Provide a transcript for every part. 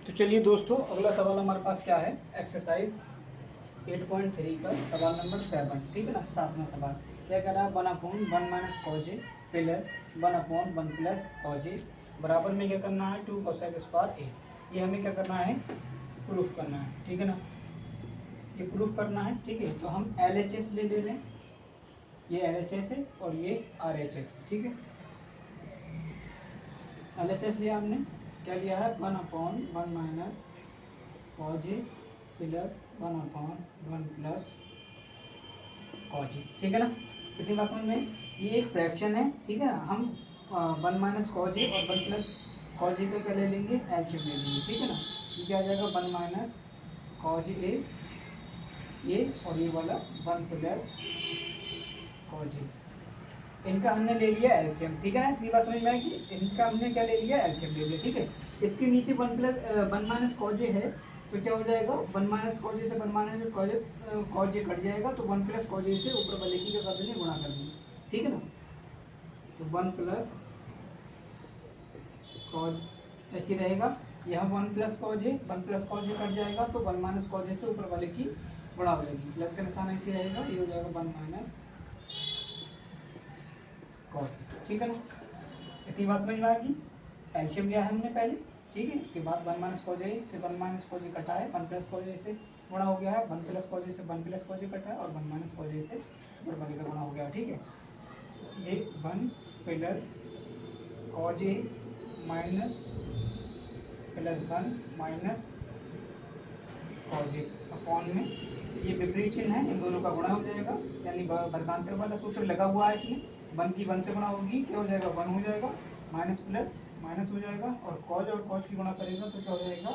तो चलिए दोस्तों, अगला सवाल हमारे पास क्या है। एक्सरसाइज 8.3 का सवाल नंबर 7, ठीक है ना। 7वां सवाल क्या कह रहा है, 1/1 माइनस कॉज ए प्लस 1/1 प्लस कॉज ए बराबर में क्या करना है, 2 कोसेक स्क्वायर ए। ये हमें क्या करना है, प्रूफ करना है, ठीक है ना। ये प्रूफ करना है, ठीक है। तो हम LHS ले लें, ये LHS है और ये RHS है, ठीक है। LHS लिया हमने, क्या लिया है, 1/1 माइनस कॉज ए प्लस 1/1 प्लस कॉज ए, ठीक है ना। इतनी बात समझ में। ये एक फ्रैक्शन है, ठीक है ना। हम 1 माइनस कॉज ए और 1 प्लस कॉज ए का क्या ले लेंगे, एलसीएम ले लेंगे, ठीक है ना। ये क्या आ जाएगा, 1 माइनस कॉज ए ये और ये वाला 1 प्लस कॉज ए। इनका हमने ले लिया एलसीएम, ठीक है ना। इतनी बात समझ में आएगी। इनका हमने क्या ले लिया, एलसीएम ले लिया, ठीक है। इसके नीचे 1 माइनस कॉज ए है, तो क्या हो जाएगा, 1 माइनस कॉज ए से 1 माइनस कॉज ए कट जाएगा, तो 1 प्लस कॉज ए से ऊपर वाले की क्या कर देंगे, गुणा कर देंगे, ठीक है ना। तो 1 प्लस कॉज ऐसे रहेगा, यहाँ 1 प्लस कॉज ए 1 प्लस कॉज ए कट जाएगा, तो 1 माइनस कॉज ए से ऊपर वाले की गुणा हो जाएगी, प्लस का निशान ऐसे रहेगा, ये हो जाएगा 1 माइनस कॉज, ठीक है ना। इतनी बात समझ में आएगी। एलसीएम लिया है हमने पहले, ठीक है। उसके बाद 1 माइनस कॉज ए से 1 माइनस कॉज ए कटा है, 1 प्लस कॉज ए से गुणा हो गया है, 1 प्लस कॉज ए से 1 प्लस कॉज ए कटा है और 1 माइनस कॉज ए से ऊपर वाले का गुणा हो गया, ठीक है। ये 1 प्लस कॉज ए माइनस प्लस 1 माइनस कॉज ए अपॉन में ये विपरीत चिन्ह है, इन दोनों का गुणा हो जाएगा, यानी वर्गांतर वाला सूत्र लगा हुआ है इसमें। 1 की 1 से गुणा होगी, क्या हो जाएगा, 1 हो जाएगा, माइनस प्लस माइनस हो जाएगा, और कॉज की गुणा करेगा तो क्या हो जाएगा,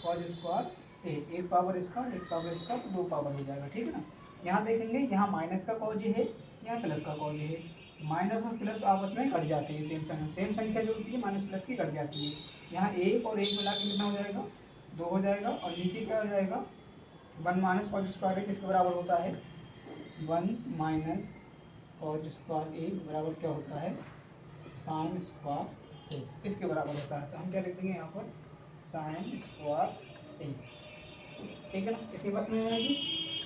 कॉज स्क्वायर ए, एक पावर इसका एक पावर इसका, तो 2 पावर हो जाएगा, ठीक है ना। यहाँ देखेंगे, यहाँ माइनस का कॉज है, यहाँ प्लस का कॉज है। माइनस और प्लस आपस में कट जाते हैं, सेम संख्या जो होती है माइनस प्लस की कट जाती है। यहाँ एक और एक मिला के कितना हो जाएगा, 2 हो जाएगा, और नीचे क्या हो जाएगा, 1 माइनस कॉज स्क्वायर ए किसके बराबर होता है, 1 माइनस कॉज स्क्वायर ए बराबर क्या होता है, साइन स्क्वायर ए, इसके बराबर होता है। तो हम क्या लिख देंगे यहाँ पर, साइन स्क्वायर ए, ठीक है ना। इतनी बात समझ में आएगी।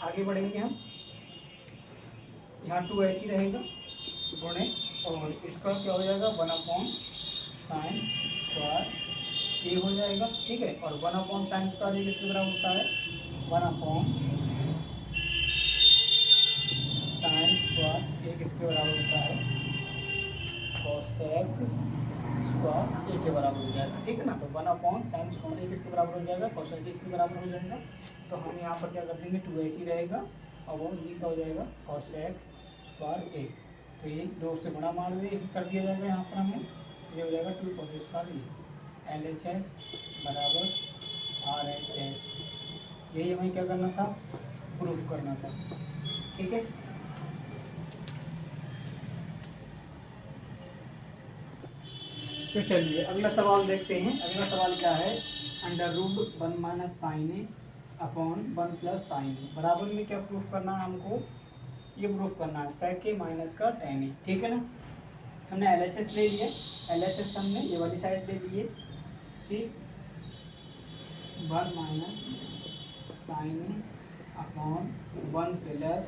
आगे बढ़ेंगे हम, यहाँ 2 ऐसी रहेगा गुणे, और इसका क्या हो जाएगा, 1/साइन स्क्वायर ए हो जाएगा, ठीक है। और 1/साइन स्क्वायर ए किसके बराबर होता है, 1/साइन स्क्वायर ए किसके बराबर होता है, कोसेक स्क्वायर ए के बराबर हो जाएगा, ठीक है ना। तो 1/साइन स्क्वायर ए किसके बराबर हो जाएगा, कोसेक ए के बराबर हो जाएगा। तो हम यहाँ पर क्या कर देंगे, 2 ऐसी रहेगा, और वो ये क्या हो जाएगा, कोसेक स्क्वायर ए। तो ये 2 से गुणा मार कर दिया जाएगा, यहाँ पर हमें ये हो जाएगा 2 कोसेक स्क्वायर ए। LHS बराबर RHS, यही हमें क्या करना था, प्रूफ करना था, ठीक है। तो चलिए अगला सवाल देखते हैं। अगला सवाल क्या है, √1 माइनस साइन ए अपॉन 1 प्लस साइन ए बराबर में क्या प्रूफ करना है हमको, ये प्रूफ करना है सेक ए माइनस का tan ए, ठीक है ना। हमने LHS ले लिया, LHS हमने ये वाली साइड ले लिए, ठीक। 1 माइनस साइन ए अपॉन 1 प्लस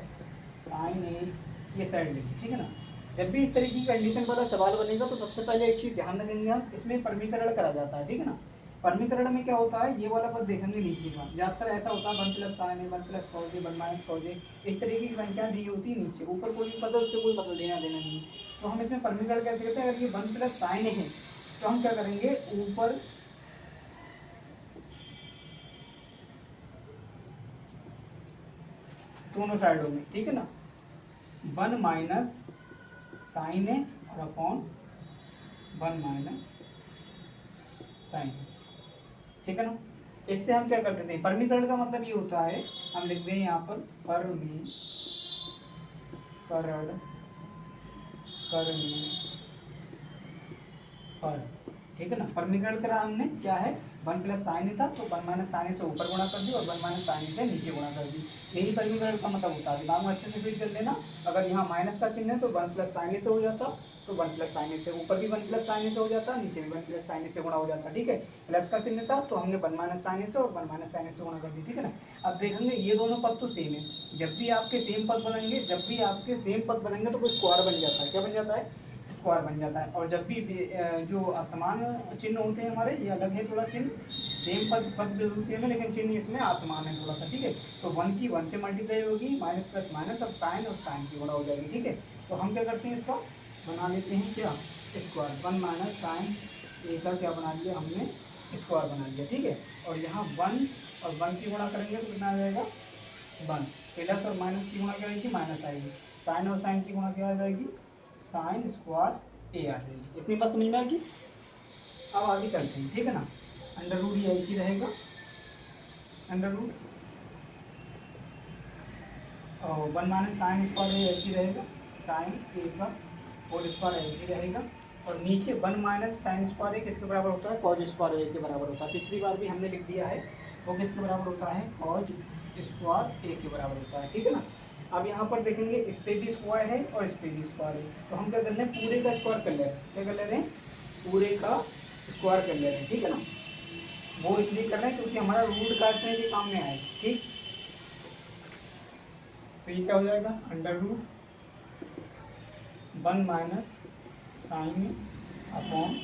साइन ए, ये साइड लेंगे, ठीक है ना। जब भी इस तरीके की कंडीशन वाला सवाल बनेगा तो सबसे पहले एक चीज़ ध्यान रखेंगे हम, इसमें परमीकरण करा जाता है, ठीक है ना। परमीकरण में क्या होता है, ये वाला पद देखेंगे नीचे का, ज़्यादातर ऐसा होता है 1 प्लस साइन ए 1 प्लस कॉज ए 1 माइनस कॉज ए, इस तरीके की संख्या दी होती है नीचे, ऊपर कोई पद उससे कोई पद लेना देना नहीं है। तो हम इसमें परमीकरण कैसे करते हैं, अगर ये 1 प्लस साइन है तो हम क्या करेंगे, ऊपर दोनों साइडों में, ठीक है ना, 1 माइनस साइन है और अपॉन 1 माइनस साइन, ठीक है ना। इससे हम क्या कर देते हैं, परमीकरण का मतलब ये होता है, हम लिख दें यहाँ पर परमीकरण करने पर, ठीक है ना। वर्गीकरण करा हमने, क्या है 1 प्लस साइन था तो 1 माइनस साइन से ऊपर गुणा कर दी और 1 माइनस साइन से नीचे गुणा कर दी। यही वर्गीकरण का मतलब होता है। दिमाग में अच्छे से फील कर लेना। अगर यहाँ माइनस का चिन्ह है तो 1 प्लस साइन से हो जाता, तो 1 प्लस साइन से ऊपर भी 1 प्लस साइन से हो जाता, नीचे भी 1 प्लस साइन से गुणा हो जाता। ठीक है, प्लस का चिन्ह था तो हमने 1 माइनस साइन से और 1 माइनस साइन से गुणा कर दी। ठीक है ना। अब देखेंगे ये दोनों पद तो सेम है। जब भी आपके सेम पद बनेंगे, जब भी आपके सेम पद बनेंगे तो कोई स्क्वायर बन जाता है। क्या बन जाता है? स्क्वायर बन जाता है। और जब भी जो असमान चिन्ह होते हैं हमारे, ये अलग है थोड़ा चिन्ह, सेम पद जरूर सेम है लेकिन चिन्ह इसमें आसमान है थोड़ा सा। ठीक है, तो 1 की 1 से मल्टीप्लाई होगी, माइनस प्लस माइनस, अब साइन और साइन की गुणा हो जाएगी। ठीक है, तो हम क्या करते हैं, इसका बना लेते हैं क्या स्क्वायर। 1 माइनस साइन ए का क्या बना लिया हमने, स्क्वायर बना लिया। ठीक है, और यहाँ 1 और 1 की गुणा करेंगे तो कितना आ जाएगा 1, प्लस और माइनस की गुणा क्या आएगी, माइनस आएगी, साइन और साइन की गुणा क्या आ जाएगी, साइन स्क्वायर ए आ जाएगी। इतनी बात समझ में आएगी। अब आगे चलते हैं। ठीक है ना, अंडर रूट ये ऐसी रहेगा, अंडर रूट और 1 माइनस साइन स्क्वायर ए ऐसी रहेगा, साइन ए का होल स्क्वायर ऐसी रहेगा। और नीचे 1 माइनस साइन स्क्वायर ए किसके बराबर होता है, कॉज स्क्वायर ए के बराबर होता है। पिछली बार भी हमने लिख दिया है, वो किसके बराबर होता है, कॉज स्क्वायर ए के बराबर होता है। ठीक है ना। अब यहाँ पर देखेंगे इस पे भी स्क्वायर है और इस पे भी स्क्वायर है, तो हम क्या कर रहे हैं, पूरे का स्क्वायर कर ले रहे हैं। क्या कर ले रहे हैं, पूरे का स्क्वायर कर ले रहे हैं। ठीक है ना, वो इसलिए कर रहे हैं क्योंकि हमारा रूट काटने के काम में आए। ठीक, तो ये क्या हो जाएगा, under root 1 minus sine upon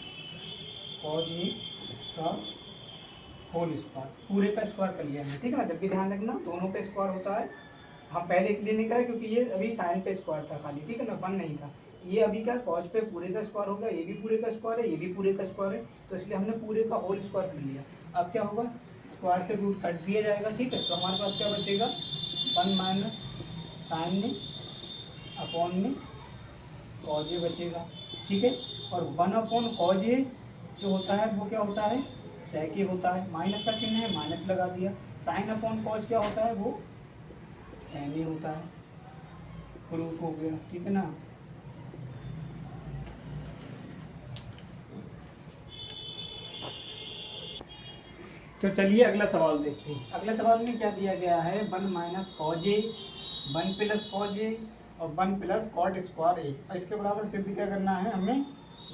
cos A का होल स्क्वायर, पूरे का स्क्वायर कर लिया हमने। ठीक है ना, जब भी ध्यान रखना दोनों पे स्क्वायर होता है। हम पहले इसलिए नहीं करा क्योंकि ये अभी साइन पे स्क्वायर था खाली। ठीक है ना, 1 नहीं था। ये अभी क्या कॉज पे पूरे का स्क्वायर हो गया, ये भी पूरे का स्क्वायर है, ये भी पूरे का स्क्वायर है, तो इसलिए हमने पूरे का होल स्क्वायर कर लिया। अब क्या होगा, स्क्वायर से रूट कट दिया जाएगा। ठीक है, तो हमारे पास क्या बचेगा, 1 माइनस साइन में अपॉन में कॉज ए बचेगा। ठीक है, और 1 अपॉन कॉज ए जो होता है वो क्या होता है, सेक ए होता है। माइनस का चिन्ह है, माइनस लगा दिया। साइन अपॉन कॉज क्या होता है, वो tan ए होता है। प्रूफ हो गया। ठीक है ना। तो चलिए अगला सवाल देखते हैं। अगले सवाल में क्या दिया गया है, 1 माइनस कॉज ए, 1 प्लस कॉज ए और 1 प्लस कॉट स्क्वायर ए, और इसके बराबर सिद्ध क्या करना है, हमें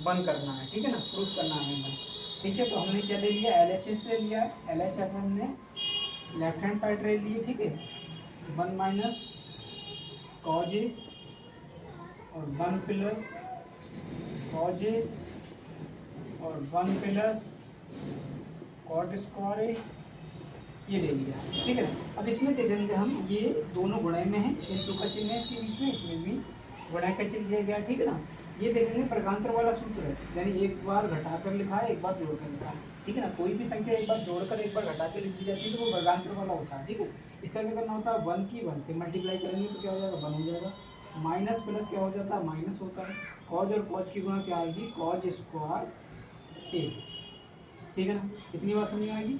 1 करना है। ठीक है ना, प्रूफ करना है हमें। ठीक है, तो हमने क्या ले लिया, LHS ले लिया है। LHS हमने लेफ्ट हैंड साइड ले लिए। ठीक है, 1 माइनस कॉज ए और 1 प्लस कॉज ए और 1 प्लस कॉट स्क्वायर ए, ये ले लिया। ठीक है, अब इसमें देखेंगे हम, ये दोनों गुणा में है, एक दो का चिन्ह है इसके बीच में, इसमें भी गुणा का चिन्ह दिया गया। ठीक है ना, ये देखेंगे प्रकांतर वाला सूत्र है, यानी एक बार घटाकर लिखा है, एक बार जोड़कर लिखा है। ठीक है ना, कोई भी संख्या एक बार जोड़कर एक बार घटाकर लिख दी जाती है तो वो प्रकांतर वाला होता है। ठीक है, इस तरह से करना होता है। 1 की 1 से मल्टीप्लाई करेंगे तो क्या हो जाएगा, 1 हो जाएगा। माइनस प्लस क्या हो जाता है, माइनस होता है। कॉज और कॉज की गुणा क्या आएगी, कॉज स्क्वायर ए। ठीक है ना, इतनी बात समझ में आएगी।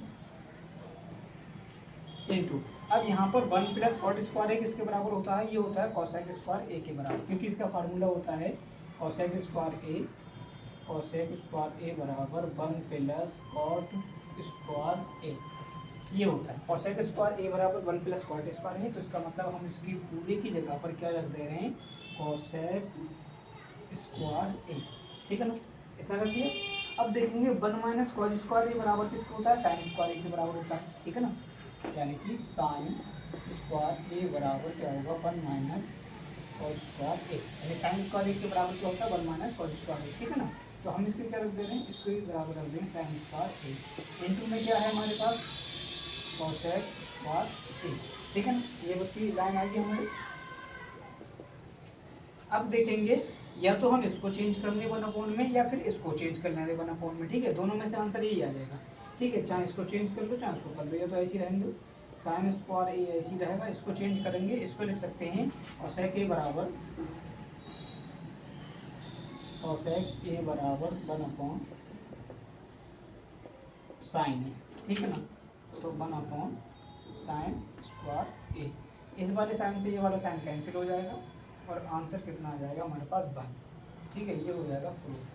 इनटू, अब यहाँ पर 1 प्लस कॉट स्क्वायर ए किसके बराबर होता है, ये होता है कोसेक स्क्वायर ए के बराबर, क्योंकि इसका फार्मूला होता है कोसेक स्क्वायर ए, कोसेक स्क्वायर ए बराबर 1 प्लस कॉट स्क्वायर ए, ये होता है। कोसेक स्क्वायर ए बराबर 1 प्लस कॉट स्क्वायर है, तो इसका मतलब हम इसकी पूरे की जगह पर क्या रख दे रहे हैं, कोसेक स्क्वायर ए। ठीक है ना, इतना कर दिया। अब देखेंगे 1 माइनस कॉट स्क्वायर ए बराबर किसका होता है, साइन स्क्वायर ए के बराबर होता है। ठीक है ना, यानी कि साइन स्क्वायर ए बराबर क्या होगा, 1 माइनस कॉस स्क्वायर ए, यानी साइन स्क्वायर ए के बराबर क्या होता है, 1 माइनस कॉस स्क्वायर ए। ठीक है ना, तो हम इसको क्या रख दे रहे हैं, इसको ही बराबर रख दें साइन स्क्वायर ए। इनटू में क्या है हमारे पास, कोसेक स्क्वायर ए। ठीक है ना, ये बच्ची लाइन आएगी हमारी। अब देखेंगे, या तो हम इसको चेंज कर लें 1/, में, या फिर इसको चेंज कर लें 1/, में। ठीक है, दोनों में से आंसर यही आ जाएगा। ठीक है, चाहे इसको चेंज कर लो चाहे इसको कर लो, या तो ऐसी रहने दो, साइन स्क्वायर ए ऐसी रहेगा। इसको चेंज करेंगे, इसको लिख सकते हैं कोसेक ए बराबर 1/, साइन ए। ठीक है ना, तो 1/, साइन स्क्वायर ए। इस वाले साइन से ये वाला साइन कैंसिल हो जाएगा और आंसर कितना आ जाएगा हमारे पास 1। ठीक है, ये हो जाएगा प्रूफ।